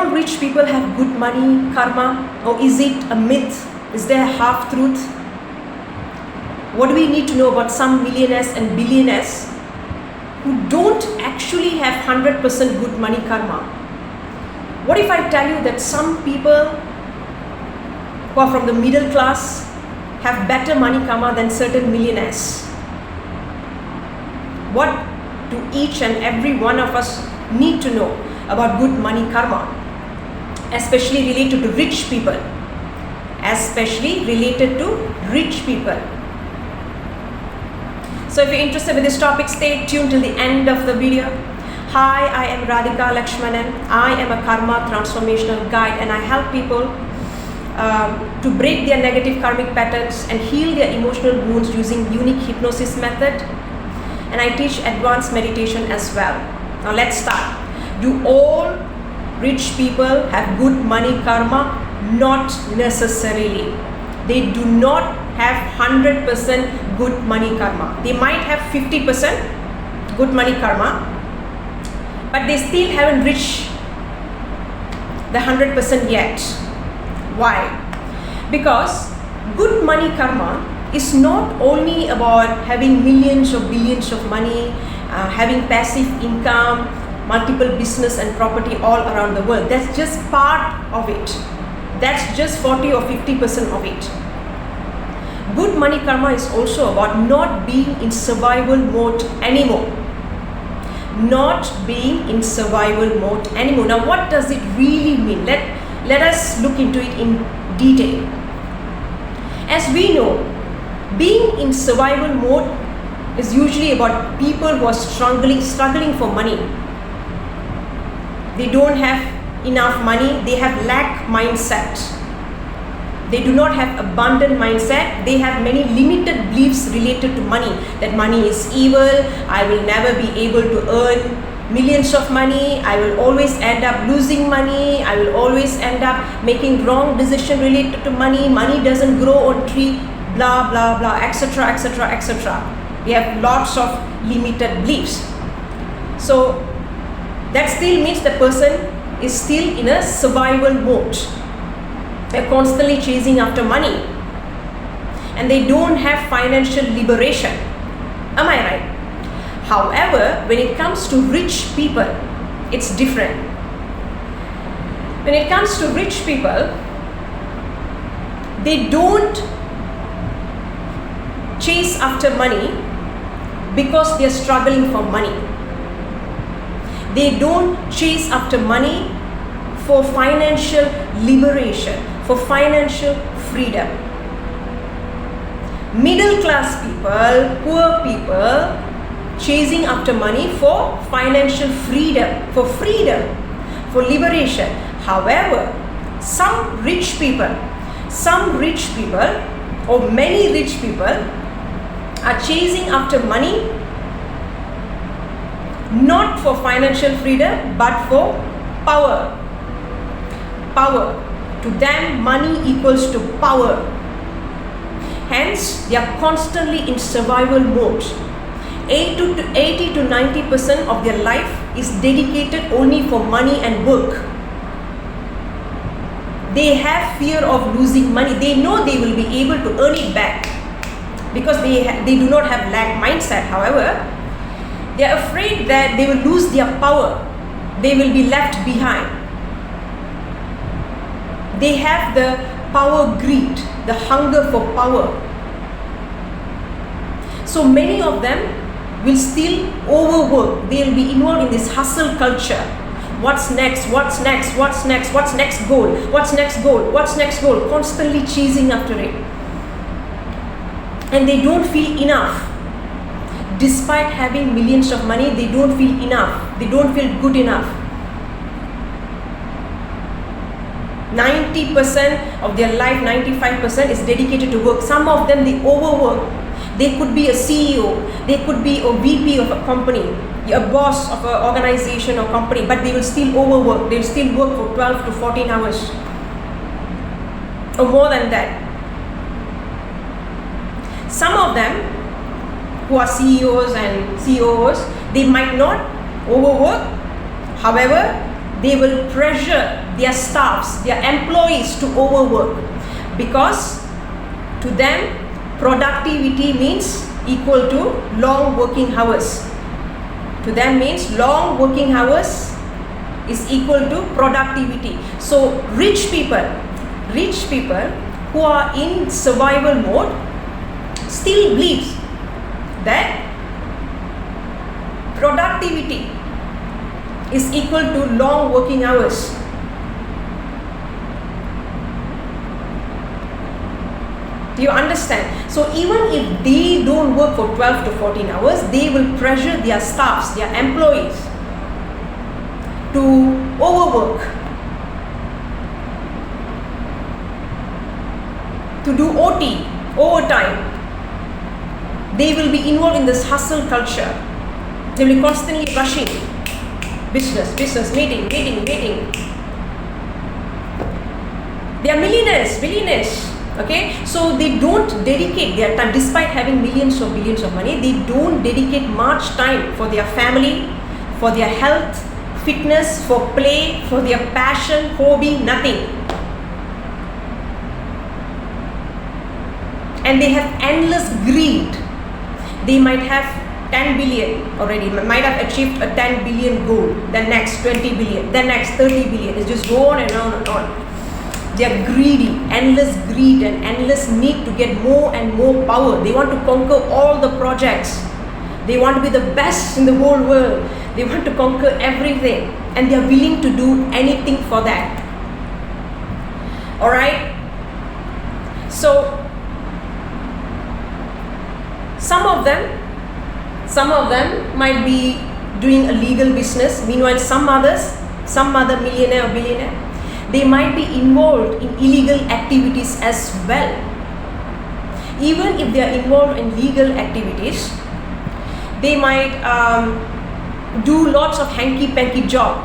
all rich people have good money, karma, or is it a myth? Is there a half-truth? What do we need to know about some millionaires and billionaires who don't actually have 100% good money karma? What if I tell you that some people who are from the middle class have better money karma than certain millionaires? What do each and every one of us need to know about good money karma, especially related to rich people? Especially related to rich people. So if you're interested with this topic, stay tuned till the end of the video. Hi, I am Radhika Lakshmanan. I am a karma transformational guide, and I help people to break their negative karmic patterns and heal their emotional wounds using unique hypnosis method. And I teach advanced meditation as well. Now let's start. Do all rich people have good money karma? Not necessarily. They do not have 100% good money karma. They might have 50% good money karma, but they still haven't reached the 100% yet. Why? Because good money karma is not only about having millions or billions of money, having passive income, multiple business and property all around the world. That's just part of it. That's just 40 or 50% of it. Good money karma is also about not being in survival mode anymore. Not being in survival mode anymore. Now, what does it really mean? Let us look into it in detail. As we know, being in survival mode is usually about people who are struggling for money. They don't have enough money. They have lack mindset. They do not have abundant mindset. They have many limited beliefs related to money. That money is evil. I will never be able to earn millions of money. I will always end up losing money. I will always end up making wrong decisions related to money. Money doesn't grow on tree, blah, blah, blah, etc., etc., etc. We have lots of limited beliefs. So that still means the person is still in a survival mode. They're constantly chasing after money, and they don't have financial liberation. Am I right? However, when it comes to rich people, it's different. When it comes to rich people, they don't chase after money because they're struggling for money. They don't chase after money for financial liberation, for financial freedom. Middle class people, poor people, chasing after money for financial freedom, for liberation. However, some rich people, or many rich people are chasing after money not for financial freedom but for power. Power. To them, money equals to power. Hence, they are constantly in survival mode. 80 to 90% of their life is dedicated only for money and work. They have fear of losing money. They know they will be able to earn it back because they do not have lack mindset. However, they are afraid that they will lose their power. They will be left behind. They have the power greed, the hunger for power. So many of them will still overwork. They will be involved in this hustle culture. What's next? What's next? What's next? What's next goal? What's next goal? What's next goal? Constantly chasing after it. And they don't feel enough. Despite having millions of money, they don't feel enough. They don't feel good enough. 90% of their life, 95% is dedicated to work. Some of them, they overwork. They could be a CEO, they could be a VP of a company, a boss of an organization or company, but they will still overwork. They will still work for 12 to 14 hours or more than that. Some of them who are CEOs and COOs, they might not overwork. However, they will pressure their staffs, their employees to overwork, because to them productivity means equal to long working hours. To them means long working hours is equal to productivity. So rich people who are in survival mode still believes that productivity is equal to long working hours. Do you understand? So even if they don't work for 12 to 14 hours, they will pressure their staffs, their employees to overwork, to do OT, overtime. They will be involved in this hustle culture. They will be constantly rushing. Business, meeting. They are billionaires. Okay, so they don't dedicate their time, despite having millions of billions of money, they don't dedicate much time for their family, for their health, fitness, for play, for their passion, hobby, nothing. And they have endless greed. They might have 10 billion already, might have achieved a 10 billion goal, then next 20 billion, then next 30 billion. It's just go on and on and on. They are greedy, endless greed and endless need to get more and more power. They want to conquer all the projects. They want to be the best in the whole world. They want to conquer everything, and they are willing to do anything for that. Alright? So, some of them might be doing a legal business. Meanwhile, some other millionaire or billionaire, they might be involved in illegal activities as well. Even if they are involved in legal activities, they might do lots of hanky-panky job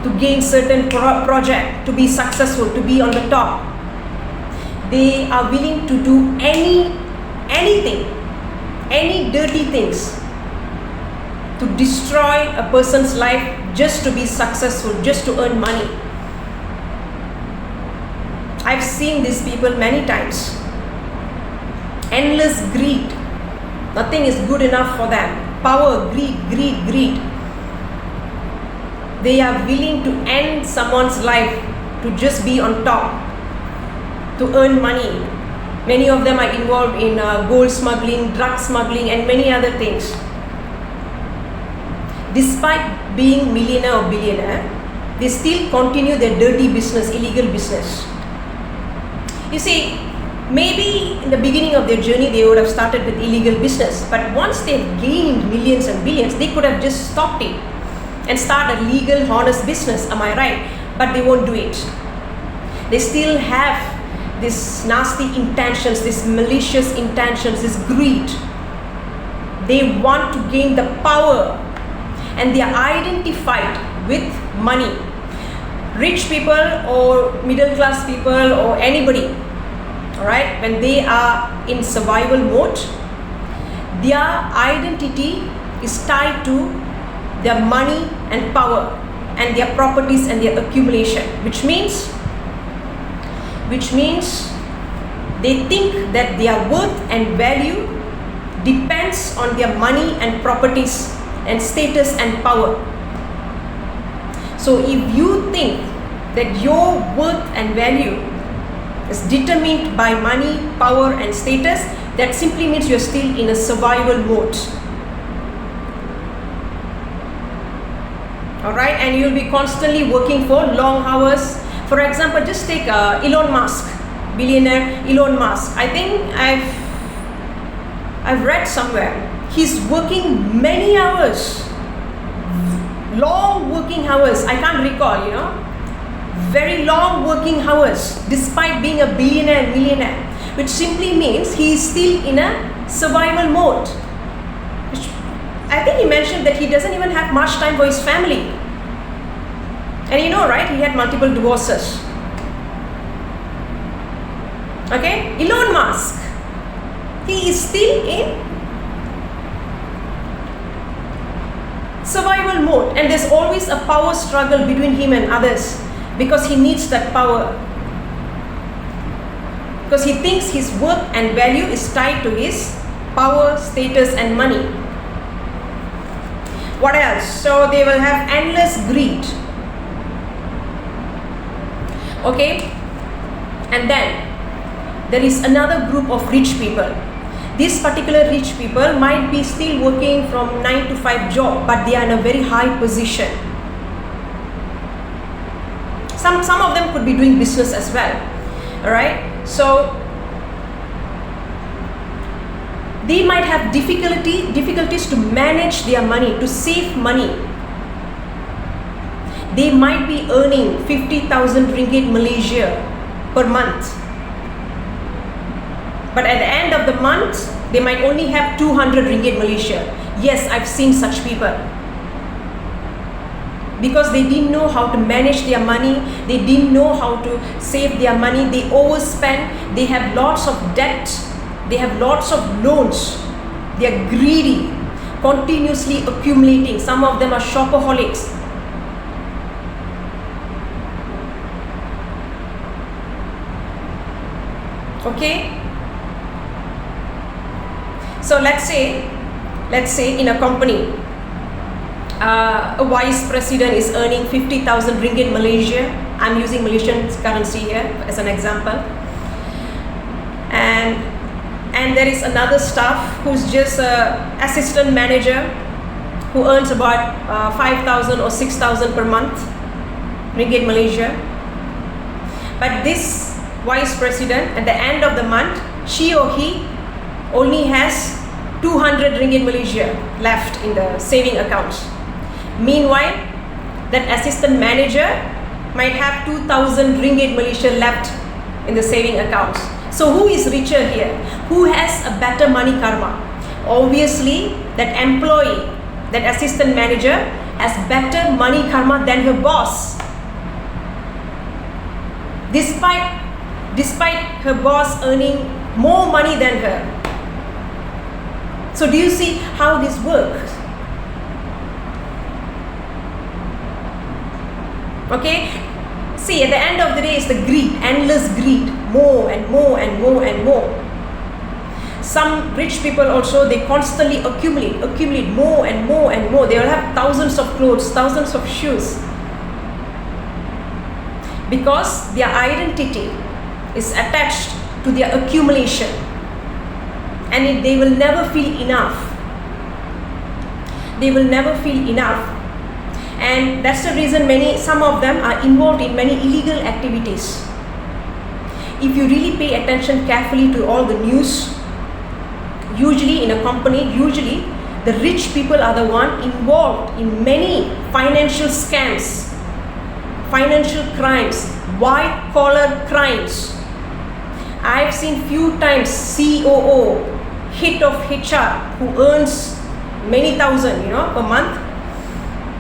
to gain certain project, to be successful, to be on the top. They are willing to do anything, any dirty things to destroy a person's life just to be successful, just to earn money. I've seen these people many times. Endless greed. Nothing is good enough for them. Power, greed. They are willing to end someone's life to just be on top, to earn money. Many of them are involved in gold smuggling, drug smuggling, and many other things. Despite being millionaire or billionaire, they still continue their dirty business, illegal business. You see, maybe in the beginning of their journey, they would have started with illegal business. But once they've gained millions and billions, they could have just stopped it and start a legal, honest business. Am I right? But they won't do it. They still have these nasty intentions, these malicious intentions, this greed. They want to gain the power, and they are identified with money. Rich people or middle class people or anybody, alright, when they are in survival mode, their identity is tied to their money and power and their properties and their accumulation, which means they think that their worth and value depends on their money and properties and status and power. So if you think that your worth and value is determined by money, power and status, that simply means you're still in a survival mode. Alright, and you'll be constantly working for long hours. For example, just take Elon Musk, billionaire Elon Musk. I think I've read somewhere, he's working many hours, long working hours. I can't recall, very long working hours, despite being a billionaire and millionaire, which simply means he is still in a survival mode. Which I think he mentioned that he doesn't even have much time for his family. And right, he had multiple divorces. Okay, Elon Musk, he is still in survival mode, and there's always a power struggle between him and others because he needs that power. Because he thinks his worth and value is tied to his power, status, and money. What else? So they will have endless greed. Okay? And then there is another group of rich people. These particular rich people might be still working from 9 to 5 job, but they are in a very high position. Some of them could be doing business as well. Alright? So they might have difficulties to manage their money, to save money. They might be earning 50,000 ringgit Malaysia per month. But at the end of the month, they might only have 200 ringgit Malaysia. Yes, I've seen such people. Because they didn't know how to manage their money, they didn't know how to save their money, they overspend, they have lots of debt, they have lots of loans, they are greedy, continuously accumulating. Some of them are shopaholics. Okay? So let's say in a company, a vice president is earning 50,000 ringgit Malaysia. I'm using Malaysian currency here as an example. And there is another staff who's just an assistant manager who earns about 5,000 or 6,000 per month ringgit Malaysia. But this vice president, at the end of the month, she or he only has 200 ringgit Malaysia left in the saving accounts. Meanwhile, that assistant manager might have 2,000 ringgit Malaysia left in the saving accounts. So who is richer here? Who has a better money karma? Obviously, that employee, that assistant manager has better money karma than her boss. Despite her boss earning more money than her. So do you see how this works? Okay? See, at the end of the day, it's the greed, endless greed, more and more and more and more. Some rich people also, they constantly accumulate more and more and more. They will have thousands of clothes, thousands of shoes. Because their identity is attached to their accumulation. And they will never feel enough. They will never feel enough. And that's the reason some of them are involved in many illegal activities. If you really pay attention carefully to all the news, usually in a company, usually the rich people are the one involved in many financial scams, financial crimes, white collar crimes. I've seen few times COO, head of HR, who earns many thousand, per month.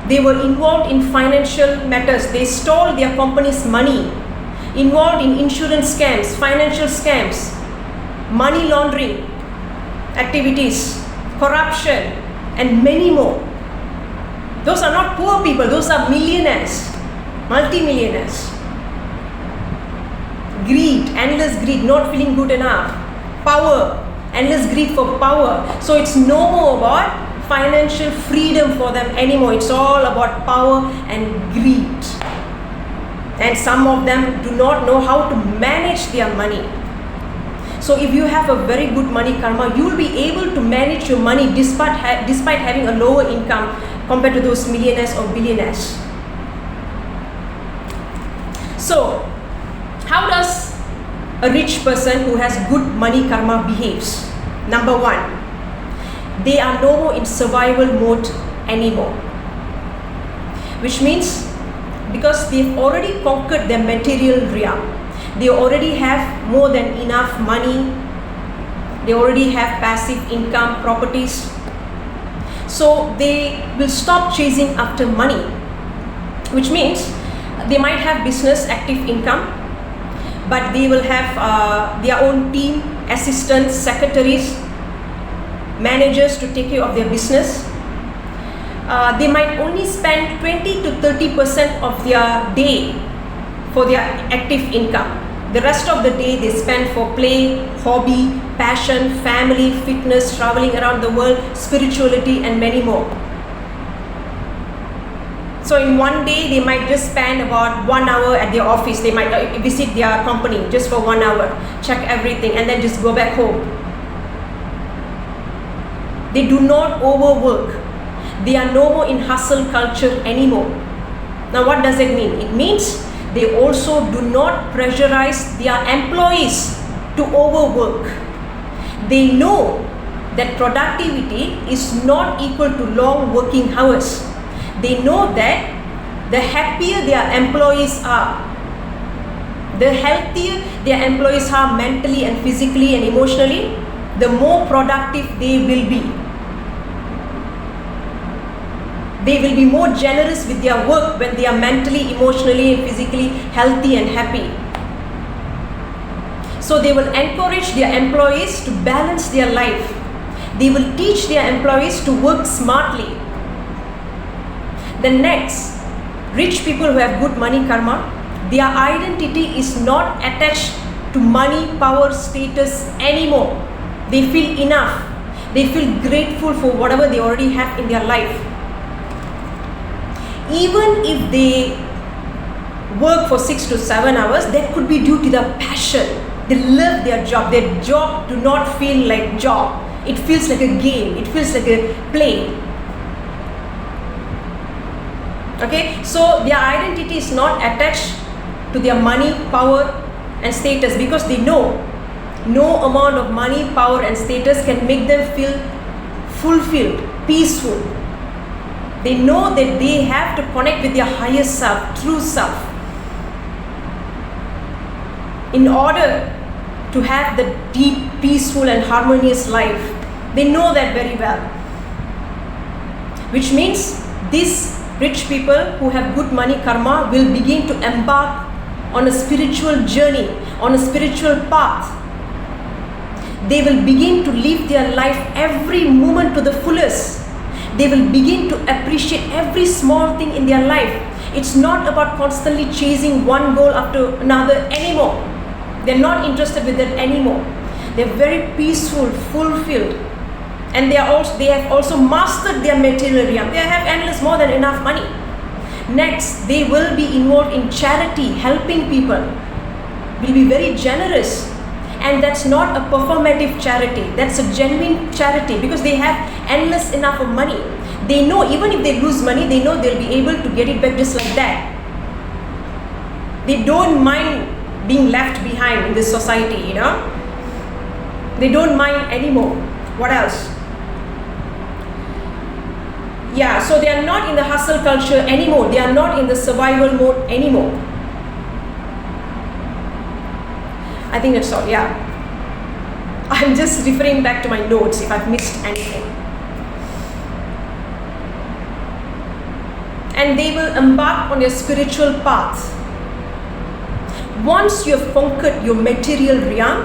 They were involved in financial matters. They stole their company's money, involved in insurance scams, financial scams, money laundering activities, corruption, and many more. Those are not poor people, those are millionaires, multi-millionaires. Greed, endless greed, not feeling good enough. Power, endless greed for power. So it's no more about financial freedom for them anymore. It's all about power and greed. And some of them do not know how to manage their money. So if you have a very good money karma, you will be able to manage your money despite having a lower income compared to those millionaires or billionaires. So, how does a rich person who has good money karma behaves? Number one, they are no more in survival mode anymore. Which means, because they've already conquered their material realm, they already have more than enough money, they already have passive income, properties. So they will stop chasing after money. Which means, they might have business active income, but they will have their own team, assistants, secretaries, managers to take care of their business. they might only spend 20 to 30% of their day for their active income. The rest of the day they spend for play, hobby, passion, family, fitness, traveling around the world, spirituality, and many more. So in one day, they might just spend about 1 hour at their office. They might visit their company just for 1 hour, check everything, and then just go back home. They do not overwork. They are no more in hustle culture anymore. Now what does it mean? It means they also do not pressurize their employees to overwork. They know that productivity is not equal to long working hours. They know that the happier their employees are, the healthier their employees are mentally and physically and emotionally, the more productive they will be. They will be more generous with their work when they are mentally, emotionally, and physically healthy and happy. So they will encourage their employees to balance their life. They will teach their employees to work smartly. The next, rich people who have good money karma, their identity is not attached to money, power, status anymore. They feel enough. They feel grateful for whatever they already have in their life. Even if they work for 6 to 7 hours, that could be due to their passion. They love their job. Their job do not feel like job. It feels like a game. It feels like a play. Okay, so their identity is not attached to their money, power, and status, because they know no amount of money, power, and status can make them feel fulfilled, peaceful. They know that they have to connect with their higher self, true self, in order to have the deep, peaceful, and harmonious life. They know that very well. Which means these rich people who have good money karma will begin to embark on a spiritual journey, on a spiritual path. They will begin to live their life every moment to the fullest. They will begin to appreciate every small thing in their life. It's not about constantly chasing one goal after another anymore. They're not interested with that anymore. They're very peaceful, fulfilled. And they have also mastered their material realm. They have endless, more than enough money. Next, they will be involved in charity, helping people. Will be very generous. And that's not a performative charity. That's a genuine charity, because they have endless enough of money. They know even if they lose money, they know they'll be able to get it back just like that. They don't mind being left behind in this society, you know. They don't mind anymore. What else? Yeah, so they are not in the hustle culture anymore. They are not in the survival mode anymore. I think that's all, yeah. I'm just referring back to my notes if I've missed anything. And they will embark on their spiritual path. Once you have conquered your material realm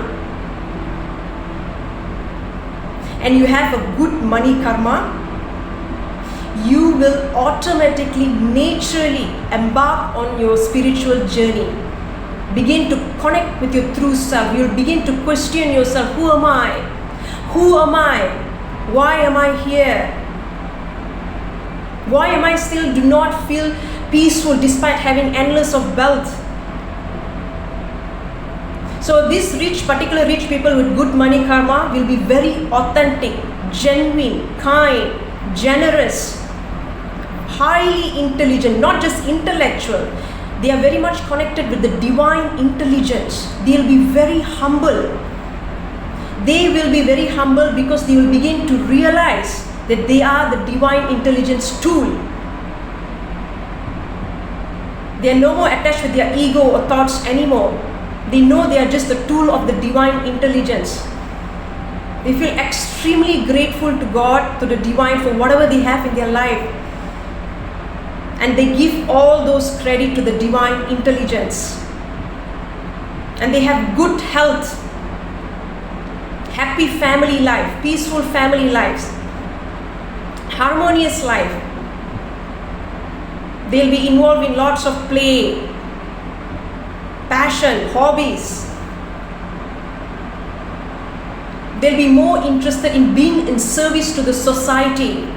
and you have a good money karma, you will automatically, naturally embark on your spiritual journey. Begin to connect with your true self. You'll begin to question yourself. Who am I? Who am I? Why am I here? Why am I still do not feel peaceful despite having endless of wealth? So these particular rich people with good money karma will be very authentic, genuine, kind, generous, highly intelligent, not just intellectual. They are very much connected with the divine intelligence. They'll be very humble. They will be very humble because they will begin to realize that they are the divine intelligence tool. They are no more attached with their ego or thoughts anymore. They know they are just the tool of the divine intelligence. They feel extremely grateful to God, to the divine, for whatever they have in their life. And they give all those credit to the divine intelligence. And they have good health, happy family life, peaceful family lives, harmonious life, They'll be involved in lots of play, passion, hobbies. They'll be more interested in being in service to the society.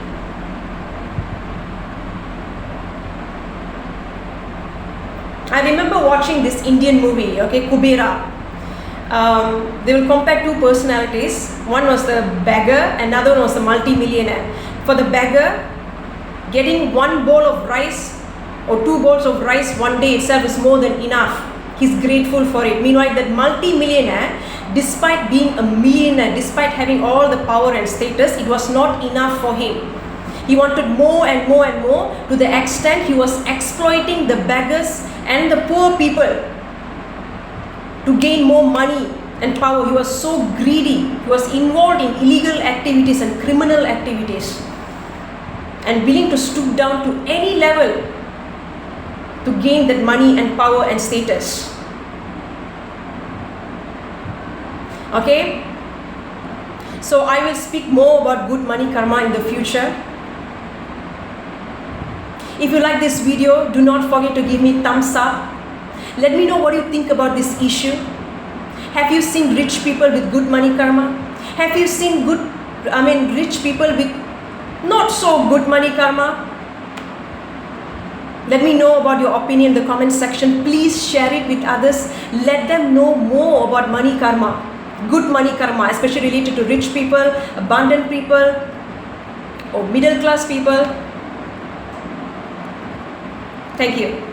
I remember watching this Indian movie, okay, Kubera. They will compare two personalities. One was the beggar, another one was the multi-millionaire. For the beggar, getting one bowl of rice or two bowls of rice one day itself is more than enough. He's grateful for it. Meanwhile, that multi-millionaire, despite being a millionaire, despite having all the power and status, it was not enough for him. He wanted more and more and more, to the extent he was exploiting the beggars and the poor people to gain more money and power. He was so greedy. He was involved in illegal activities and criminal activities, and willing to stoop down to any level to gain that money and power and status. Okay? So I will speak more about good money karma in the future. If you like this video, do not forget to give me thumbs up. Let me know what you think about this issue. Have you seen rich people with good money karma? Have you seen rich people with not so good money karma? Let me know about your opinion in the comment section. Please share it with others. Let them know more about money karma, good money karma, especially related to rich people, abundant people, or middle class people. Thank you.